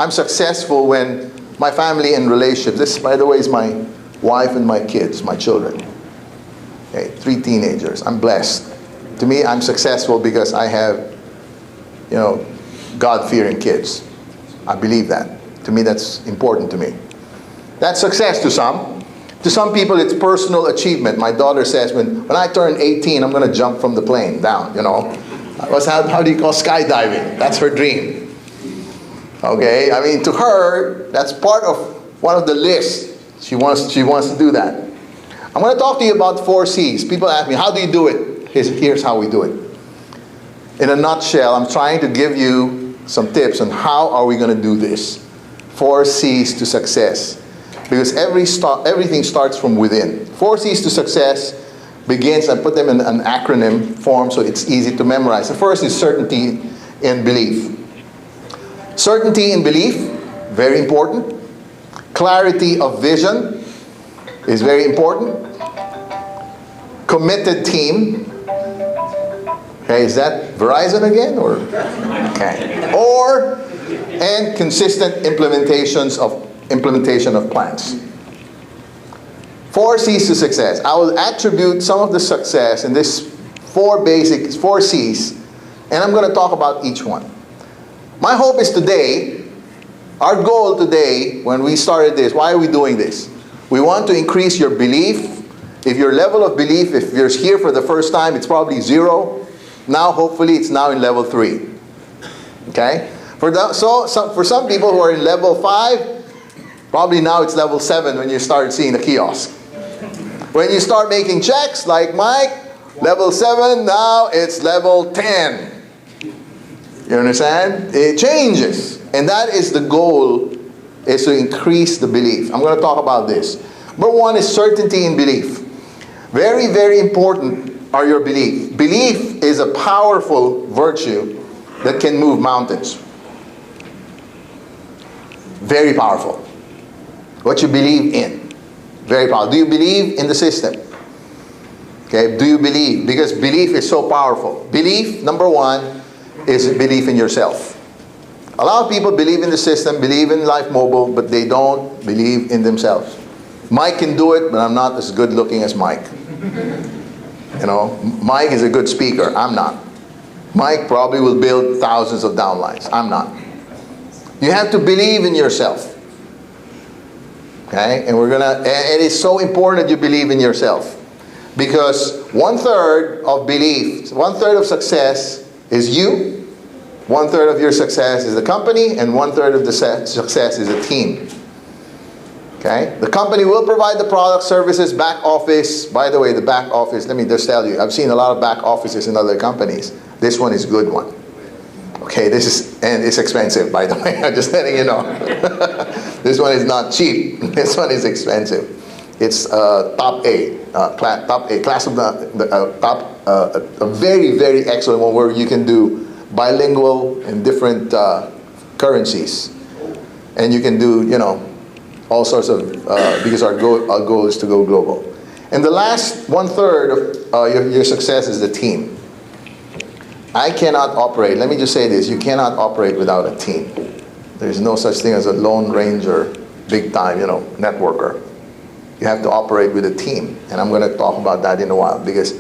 I'm successful when my family and relationships, this, by the way, is my wife and my kids, my children. Okay, 3 teenagers. I'm blessed. To me, I'm successful because I have, God-fearing kids. I believe that. To me, that's important to me. That's success to some. To some people, it's personal achievement. My daughter says, when I turn 18, I'm going to jump from the plane down, How do you call skydiving? That's her dream. Okay? I mean, to her, that's part of one of the lists. She wants to do that. I'm going to talk to you about 4 C's. People ask me, how do you do it? Here's how we do it. In a nutshell, I'm trying to give you some tips on how are we going to do this. 4 C's to success. Because everything starts from within. 4 C's to success begins, I put them in an acronym form so it's easy to memorize. The first is certainty and belief. Certainty in belief, very important. Clarity of vision is very important. Committed team. Okay, is that Verizon again? And consistent implementation of plans. 4 C's to success. I will attribute some of the success in this 4 C's, and I'm going to talk about each one. My hope is today, our goal today, when we started this, why are we doing this? We want to increase your belief. If your level of belief, if you're here for the first time, it's probably 0. Now, hopefully, it's now in level 3. Okay? For some people who are in level 5, probably now it's level 7 when you start seeing the kiosk. When you start making checks, like Mike, level 7, now it's level 10. You understand? It changes. And that is the goal, is to increase the belief. I'm going to talk about this. Number 1 is certainty in belief. Very, very important are your belief. Belief is a powerful virtue that can move mountains. Very powerful. What you believe in. Very powerful. Do you believe in the system? Okay, do you believe? Because belief is so powerful. Belief, number 1, is belief in yourself. A lot of people believe in the system, believe in Life Mobile, but they don't believe in themselves. Mike can do it, but I'm not as good looking as Mike. Mike is a good speaker. I'm not. Mike probably will build thousands of downlines. I'm not. You have to believe in yourself. Okay? And it is so important that you believe in yourself. Because 1/3 of belief, 1/3 of success is you, 1/3 of your success is the company, and 1/3 of the success is a team. Okay? The company will provide the product, services, back office. By the way, the back office, let me just tell you, I've seen a lot of back offices in other companies. This one is a good one. Okay, and it's expensive, by the way. I'm just letting you know. This one is not cheap. This one is expensive. It's top A, class of a very, very excellent one where you can do bilingual and different currencies. And you can do, all sorts of, because our goal is to go global. And the last 1/3 of your success is the team. I cannot operate, let me just say this, you cannot operate without a team. There's no such thing as a lone ranger, big time, networker. You have to operate with a team. And I'm going to talk about that in a while, because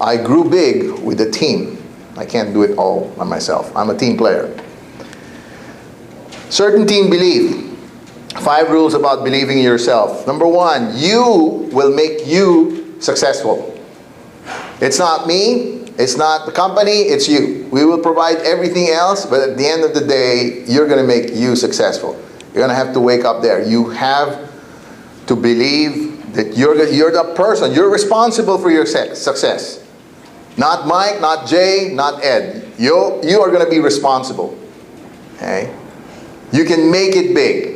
I grew big with a team. I can't do it all by myself. I'm a team player. Certainty in belief. 5 rules about believing in yourself. Number 1, you will make you successful. It's not me. It's not the company. It's you. We will provide everything else, but at the end of the day, you're going to make you successful. You're going to have to wake up there. You have to believe that you're the person. You're responsible for your success. Not Mike, not Jay, not Ed. You are going to be responsible. Okay? You can make it big.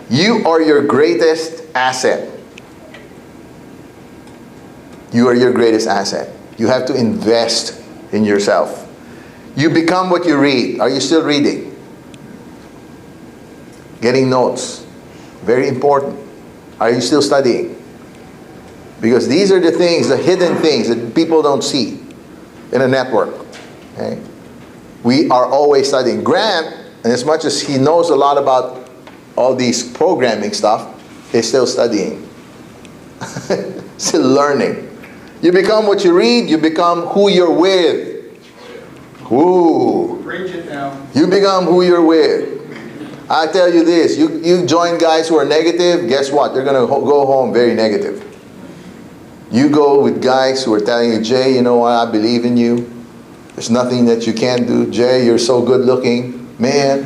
You are your greatest asset. You are your greatest asset. You have to invest in yourself. You become what you read. Are you still reading? Getting notes. Very important. Are you still studying? Because these are the things, the hidden things that people don't see in a network. Okay? We are always studying. Grant And as much as he knows a lot about all these programming stuff, he's still studying. Still learning. You become what you read, you become who you're with. Ooh. Preach it now. You become who you're with. I tell you this, you join guys who are negative, guess what? They're going to go home very negative. You go with guys who are telling you, Jay, you know what? I believe in you. There's nothing that you can't do. Jay, you're so good looking. Man.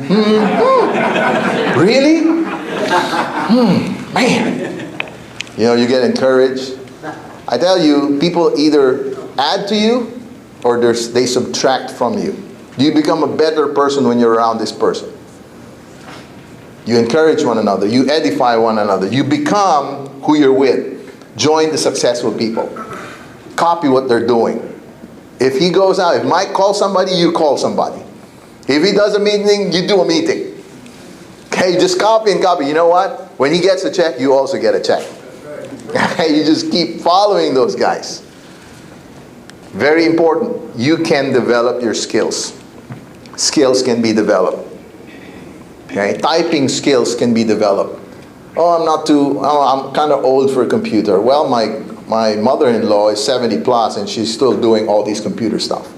Really? Man. You know, you get encouraged. I tell you, people either add to you or they subtract from you. You become a better person when you're around this person. You encourage one another. You edify one another. You become who you're with. Join the successful people. Copy what they're doing. If he goes out, if Mike calls somebody, you call somebody. If he does a meeting, you do a meeting. Okay, just copy and copy. You know what? When he gets a check, you also get a check. You just keep following those guys. Very important. You can develop your skills. Skills can be developed. Okay, typing skills can be developed. Oh, I'm kind of old for a computer. Well, my mother-in-law is 70 plus and she's still doing all these computer stuff.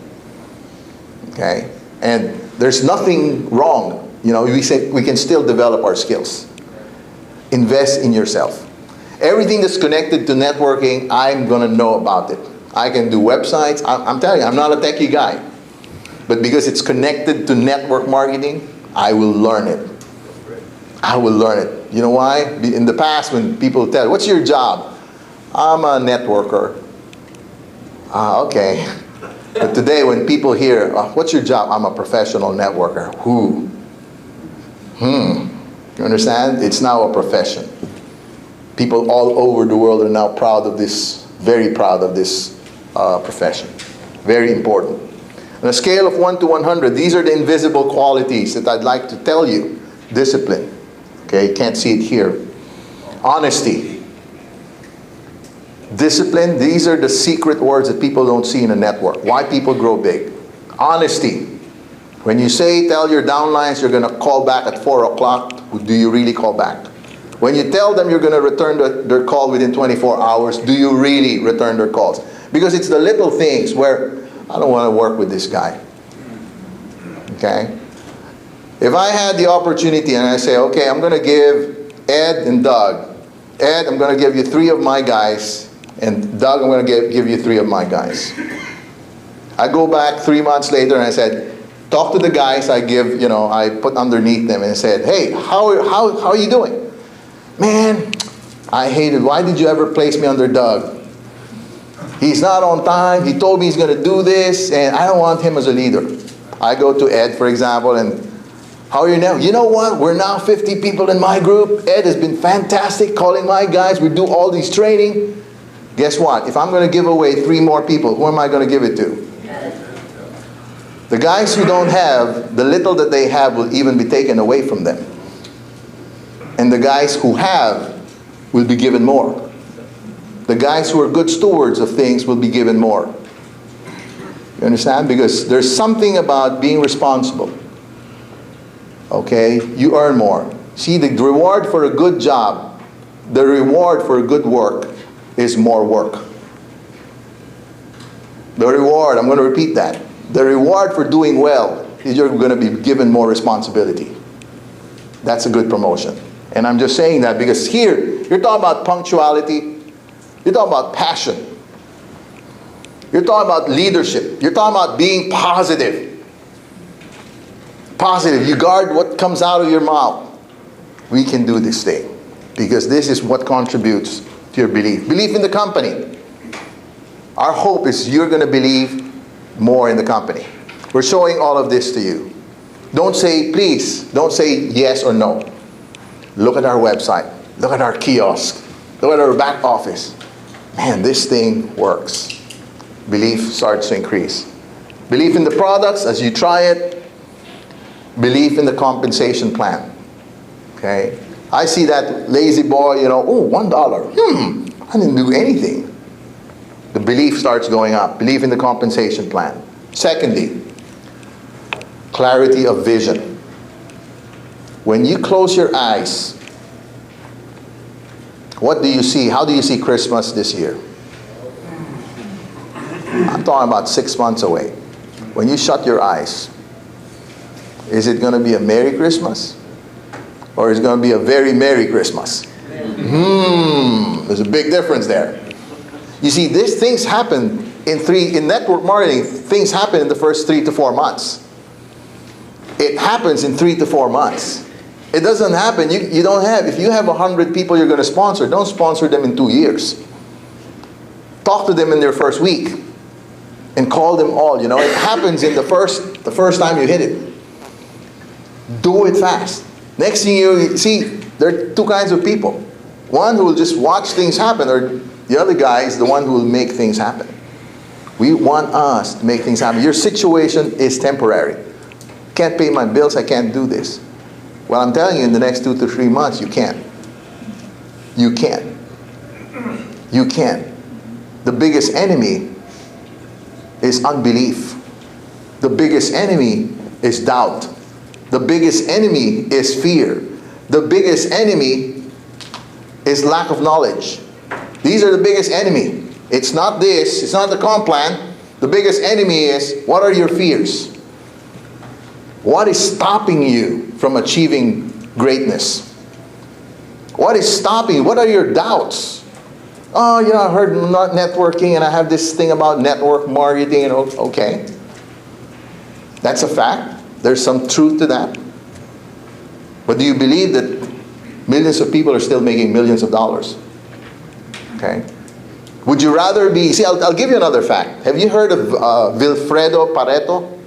Okay, and there's nothing wrong. You know, we say we can still develop our skills. Invest in yourself. Everything that's connected to networking, I'm going to know about it. I can do websites. I'm telling you, I'm not a techie guy. But because it's connected to network marketing, I will learn it. I will learn it. You know why? In the past, when people tell, what's your job? I'm a networker. Okay. But today, when people hear, what's your job? I'm a professional networker. Who? You understand? It's now a profession. People all over the world are now proud of this, very proud of this profession. Very important. On a scale of 1 to 100, these are the invisible qualities that I'd like to tell you. Discipline. Okay, you can't see it here. Honesty. Discipline, these are the secret words that people don't see in a network. Why people grow big. Honesty. When you say, tell your downlines you're going to call back at 4 o'clock, do you really call back? When you tell them you're going to return their call within 24 hours, do you really return their calls? Because it's the little things where, I don't want to work with this guy. Okay? If I had the opportunity and I say, okay, I'm going to give Ed and Doug. Ed, I'm going to give you 3 of my guys. And Doug, I'm going to give you 3 of my guys. I go back 3 months later and I said, talk to the guys I give, I put underneath them and said, hey, how are you doing? Man, I hate it. Why did you ever place me under Doug? He's not on time. He told me he's going to do this, and I don't want him as a leader. I go to Ed, for example, and how are you now? You know what? We're now 50 people in my group. Ed has been fantastic calling my guys. We do all these training. Guess what? If I'm going to give away 3 more people, who am I going to give it to? The guys who don't have, the little that they have will even be taken away from them. And the guys who have will be given more. The guys who are good stewards of things will be given more. You understand? Because there's something about being responsible. Okay? You earn more. See, the reward for a good job, the reward for good work is more work. The reward, I'm going to repeat that. The reward for doing well is you're going to be given more responsibility. That's a good promotion. And I'm just saying that because here, you're talking about punctuality. You're talking about passion. You're talking about leadership. You're talking about being positive. Positive. You guard what comes out of your mouth. We can do this thing. Because this is what contributes to your belief. Belief in the company. Our hope is you're going to believe more in the company. We're showing all of this to you. Don't say, please, don't say yes or no. Look at our website. Look at our kiosk. Look at our back office. Man, this thing works. Belief starts to increase. Belief in the products as you try it. Belief in the compensation plan. Okay? I see that lazy boy, oh, $1. I didn't do anything. The belief starts going up. Belief in the compensation plan. Secondly, clarity of vision. When you close your eyes, what do you see? How do you see Christmas this year? I'm talking about 6 months away. When you shut your eyes, is it going to be a Merry Christmas? Or is it going to be a very Merry Christmas? There's a big difference there. You see, these things happen in network marketing, things happen in the first 3 to 4 months. It happens in 3 to 4 months. It doesn't happen, you don't have, if you have 100 people you're going to sponsor, don't sponsor them in 2 years. Talk to them in their first week and call them all. It happens in the first time you hit it. Do it fast. Next thing you see, there are two kinds of people. One who will just watch things happen, or the other guy is the one who will make things happen. We want us to make things happen. Your situation is temporary. Can't pay my bills, I can't do this. Well, I'm telling you, in the next 2 to 3 months, you can. You can. You can. The biggest enemy is unbelief. The biggest enemy is doubt. The biggest enemy is fear. The biggest enemy is lack of knowledge. These are the biggest enemy. It's not this, it's not the comp plan. The biggest enemy is, what are your fears? What is stopping you from achieving greatness? What is stopping you? What are your doubts? Oh, I heard not networking and I have this thing about network marketing. Okay. That's a fact. There's some truth to that. But do you believe that millions of people are still making millions of dollars? Okay. Would you rather be... See, I'll give you another fact. Have you heard of Vilfredo Pareto?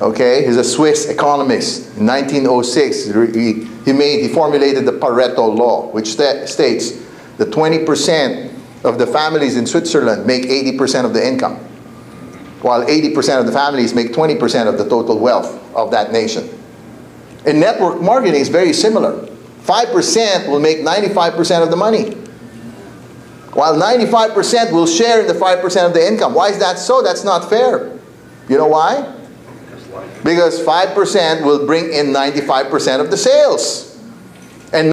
Okay, he's a Swiss economist. In 1906, he formulated the Pareto law, which states that 20% of the families in Switzerland make 80% of the income, while 80% of the families make 20% of the total wealth of that nation. In network marketing, it's very similar. 5% will make 95% of the money, while 95% will share in the 5% of the income. Why is that so? That's not fair. You know why? Because 5% will bring in 95% of the sales.